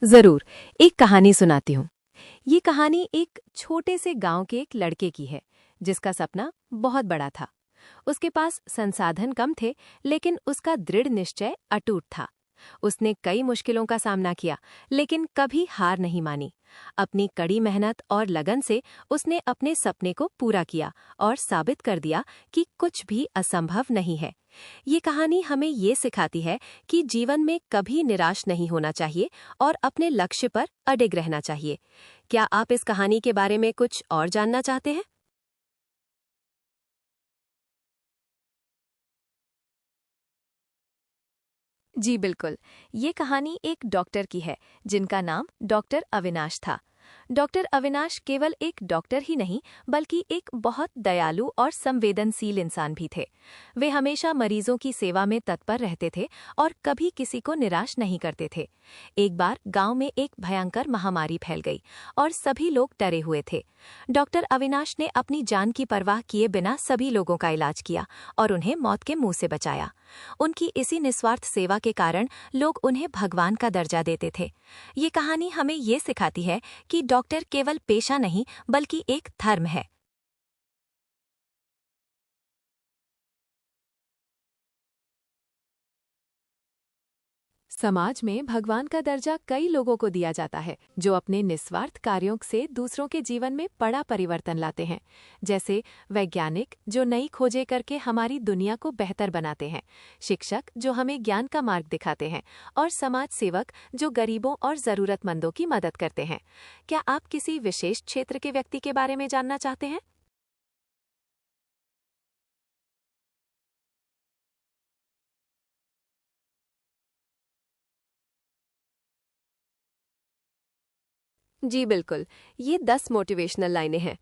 जरूर, एक कहानी सुनाती हूँ। ये कहानी एक छोटे से गांव के एक लड़के की है, जिसका सपना बहुत बड़ा था। उसके पास संसाधन कम थे, लेकिन उसका दृढ़ निश्चय अटूट था। उसने कई मुश्किलों का सामना किया, लेकिन कभी हार नहीं मानी। अपनी कड़ी मेहनत और लगन से उसने अपने सपने को पूरा किया और साबित कर दिया कि कुछ भी असंभव नहीं है। ये कहानी हमें ये सिखाती है कि जीवन में कभी निराश नहीं होना चाहिए और अपने लक्ष्य पर अडिग रहना चाहिए। क्या आप इस कहानी के बारे में कुछ और जानना चाहते हैं? जी बिल्कुल। ये कहानी एक डॉक्टर की है, जिनका नाम डॉक्टर अविनाश था। डॉक्टर अविनाश केवल एक डॉक्टर ही नहीं, बल्कि एक बहुत दयालु और संवेदनशील इंसान भी थे। वे हमेशा मरीजों की सेवा में तत्पर रहते थे और कभी किसी को निराश नहीं करते थे। एक बार गांव में एक भयंकर महामारी फैल गई और सभी लोग डरे हुए थे। डॉक्टर अविनाश ने अपनी जान की परवाह किए बिना सभी लोगों का इलाज किया और उन्हें मौत के मुंह से बचाया। उनकी इसी निस्वार्थ सेवा के कारण लोग उन्हें भगवान का दर्जा देते थे। ये कहानी हमें ये सिखाती है कि डॉक्टर केवल पेशा नहीं, बल्कि एक धर्म है। समाज में भगवान का दर्जा कई लोगों को दिया जाता है, जो अपने निस्वार्थ कार्यों से दूसरों के जीवन में बड़ा परिवर्तन लाते हैं। जैसे वैज्ञानिक, जो नई खोजें करके हमारी दुनिया को बेहतर बनाते हैं, शिक्षक, जो हमें ज्ञान का मार्ग दिखाते हैं, और समाज सेवक, जो गरीबों और जरूरतमंदों की मदद करते हैं। क्या आप किसी विशेष क्षेत्र के व्यक्ति के बारे में जानना चाहते हैं? जी बिल्कुल। ये 10 मोटिवेशनल लाइनें हैं।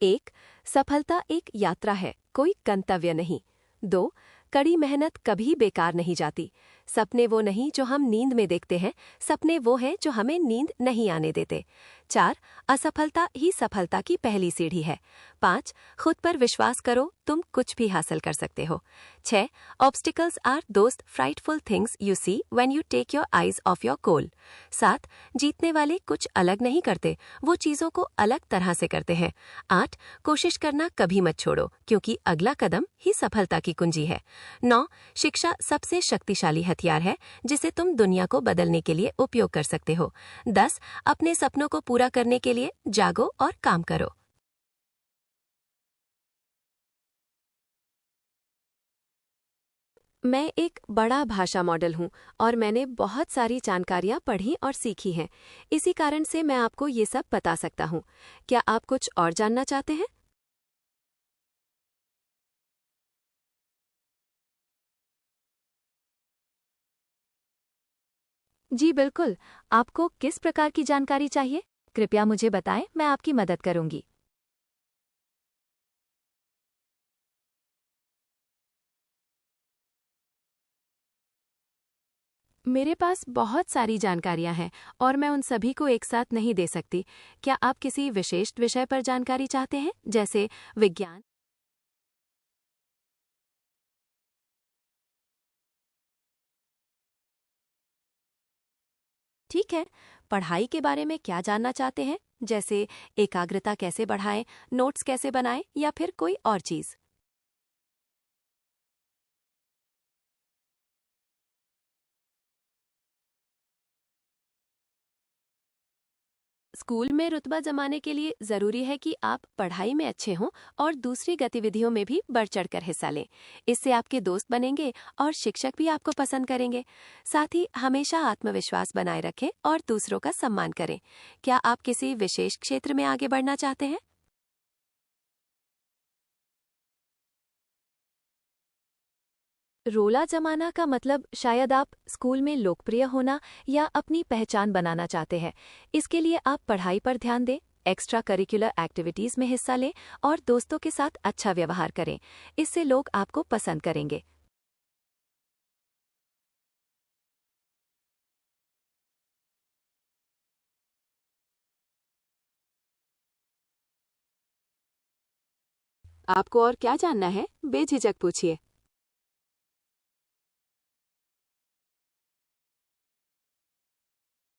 1. सफलता एक यात्रा है, कोई गंतव्य नहीं। 2. कड़ी मेहनत कभी बेकार नहीं जाती। सपने वो नहीं जो हम नींद में देखते हैं, सपने वो हैं जो हमें नींद नहीं आने देते। 4. असफलता ही सफलता की पहली सीढ़ी है। 5. खुद पर विश्वास करो, तुम कुछ भी हासिल कर सकते हो। 6. Obstacles are those frightful things you see when you take your eyes off your goal. 7. जीतने वाले कुछ अलग नहीं करते, वो चीजों को अलग तरह से करते हैं। 8. कोशिश करना कभी मत छोड़ो, क्योंकि अगला कदम ही सफलता की कुंजी है। 9. शिक्षा सबसे शक्तिशाली हथियार है, जिसे तुम दुनिया को बदलने के लिए उपयोग कर सकते हो। 10. अपने सपनों को पूरा करने के लिए जागो और काम करो। मैं एक बड़ा भाषा मॉडल हूँ और मैंने बहुत सारी जानकारियाँ पढ़ी और सीखी हैं। इसी कारण से मैं आपको ये सब बता सकता हूँ। क्या आप कुछ और जानना चाहते हैं? जी बिल्कुल। आपको किस प्रकार की जानकारी चाहिए? कृपया मुझे बताएं, मैं आपकी मदद करूंगी। मेरे पास बहुत सारी जानकारियां हैं और मैं उन सभी को एक साथ नहीं दे सकती। क्या आप किसी विशेष विषय पर जानकारी चाहते हैं, जैसे विज्ञान? ठीक है। पढ़ाई के बारे में क्या जानना चाहते हैं, जैसे एकाग्रता कैसे बढ़ाएं, नोट्स कैसे बनाएं, या फिर कोई और चीज? स्कूल में रुतबा जमाने के लिए जरूरी है कि आप पढ़ाई में अच्छे हों और दूसरी गतिविधियों में भी बढ़ चढ़कर हिस्सा लें। इससे आपके दोस्त बनेंगे और शिक्षक भी आपको पसंद करेंगे। साथ ही हमेशा आत्मविश्वास बनाए रखें और दूसरों का सम्मान करें। क्या आप किसी विशेष क्षेत्र में आगे बढ़ना चाहते हैं? रोला जमाना का मतलब शायद आप स्कूल में लोकप्रिय होना या अपनी पहचान बनाना चाहते हैं। इसके लिए आप पढ़ाई पर ध्यान दें, एक्स्ट्रा करिकुलर एक्टिविटीज में हिस्सा लें और दोस्तों के साथ अच्छा व्यवहार करें। इससे लोग आपको पसंद करेंगे। आपको और क्या जानना है, बेझिझक पूछिए।